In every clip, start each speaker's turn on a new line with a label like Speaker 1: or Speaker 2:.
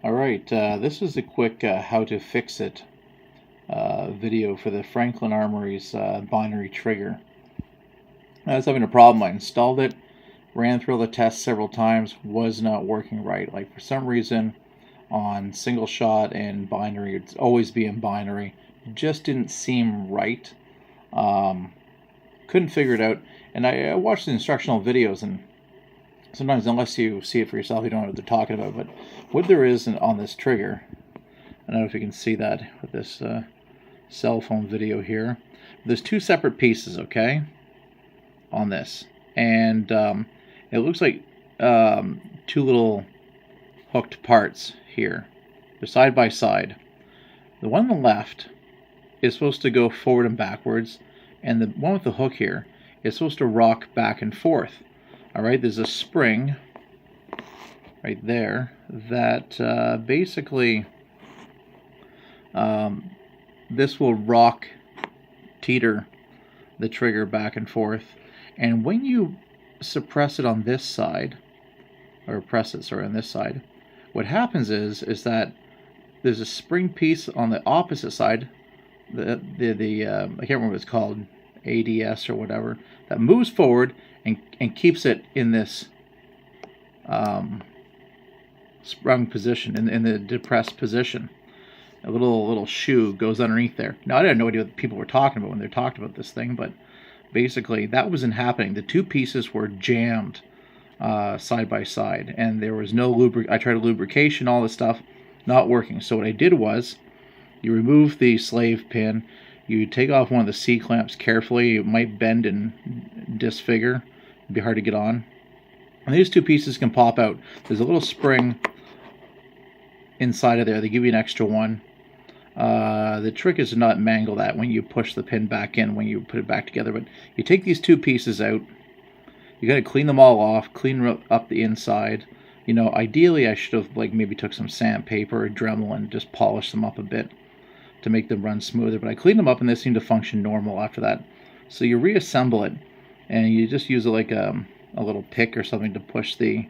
Speaker 1: Alright, this is a quick how to fix it video for the Franklin Armory's binary trigger. I was having a problem. I installed it, ran through the tests several times, was not working right. Like for some reason on single shot and binary, it's always be in binary, just didn't seem right. Couldn't figure it out, and I watched the instructional videos, and sometimes unless you see it for yourself, you don't know what they're talking about. But what there is on this trigger, I don't know if you can see that with this cell phone video here. There's two separate pieces, okay, on this, and it looks like two little hooked parts here. They're side by side. The one on the left is supposed to go forward and backwards, and the one with the hook here is supposed to rock back and forth. Alright, there's a spring right there that basically this will rock, teeter the trigger back and forth, and when you suppress it on this side, or press it, sorry, on this side, what happens is that there's a spring piece on the opposite side, I can't remember what it's called, ADS or whatever, that moves forward and keeps it in this sprung position, in the depressed position. A little shoe goes underneath there. Now, I had no idea what people were talking about when they talked about this thing, but basically that wasn't happening. The two pieces were jammed side by side, and there was no I tried a lubrication, all this stuff, not working. So what I did was, you remove the slave pin, you take off one of the C-clamps carefully. It might bend and disfigure. It'd be hard to get on. And these two pieces can pop out. There's a little spring inside of there. They give you an extra one. The trick is to not mangle that when you push the pin back in, when you put it back together. But you take these two pieces out. You got to clean them all off, clean up the inside. You know, ideally I should have maybe took some sandpaper or Dremel and just polished them up a bit to make them run smoother, but I cleaned them up and they seem to function normal after that. So you reassemble it, and you just use it like a little pick or something to push the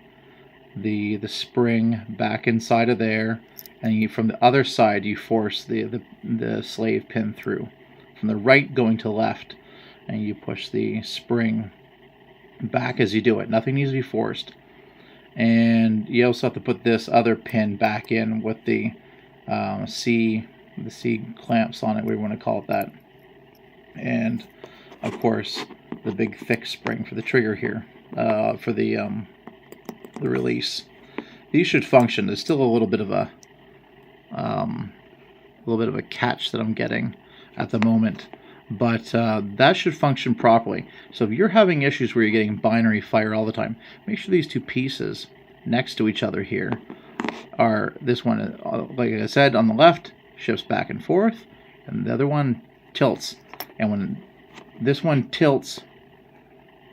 Speaker 1: spring back inside of there, and from the other side you force the slave pin through from the right going to left, and you push the spring back as you do it. Nothing needs to be forced. And you also have to put this other pin back in with the C clamps on it, we want to call it that, and of course the big thick spring for the trigger here, for the release. These should function. There's still a little bit of a catch that I'm getting at the moment, but that should function properly. So if you're having issues where you're getting binary fire all the time, make sure these two pieces next to each other here are, this one, like I said, on the left shifts back and forth, and the other one tilts. And when this one tilts,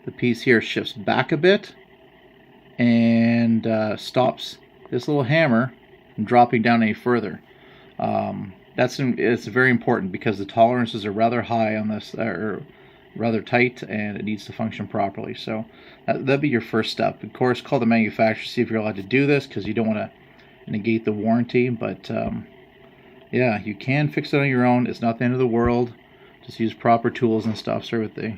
Speaker 1: the piece here shifts back a bit and stops this little hammer from dropping down any further. It's very important because the tolerances are rather high on this, or rather tight, and it needs to function properly. So that'd be your first step. Of course, call the manufacturer, see if you're allowed to do this, because you don't want to negate the warranty. But yeah, you can fix it on your own. It's not the end of the world. Just use proper tools and stuff. Sorry with the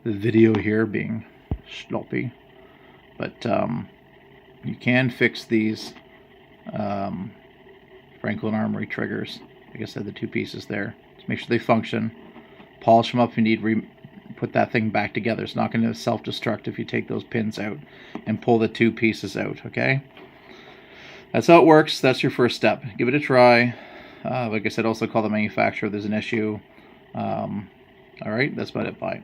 Speaker 1: video here being sloppy. But you can fix these Franklin Armory triggers. Like I said, the two pieces there. Just make sure they function. Polish them up if you need. Put that thing back together. It's not going to self-destruct if you take those pins out and pull the two pieces out, okay? That's how it works. That's your first step. Give it a try. Like I said, also call the manufacturer if there's an issue. Alright, that's about it. Bye.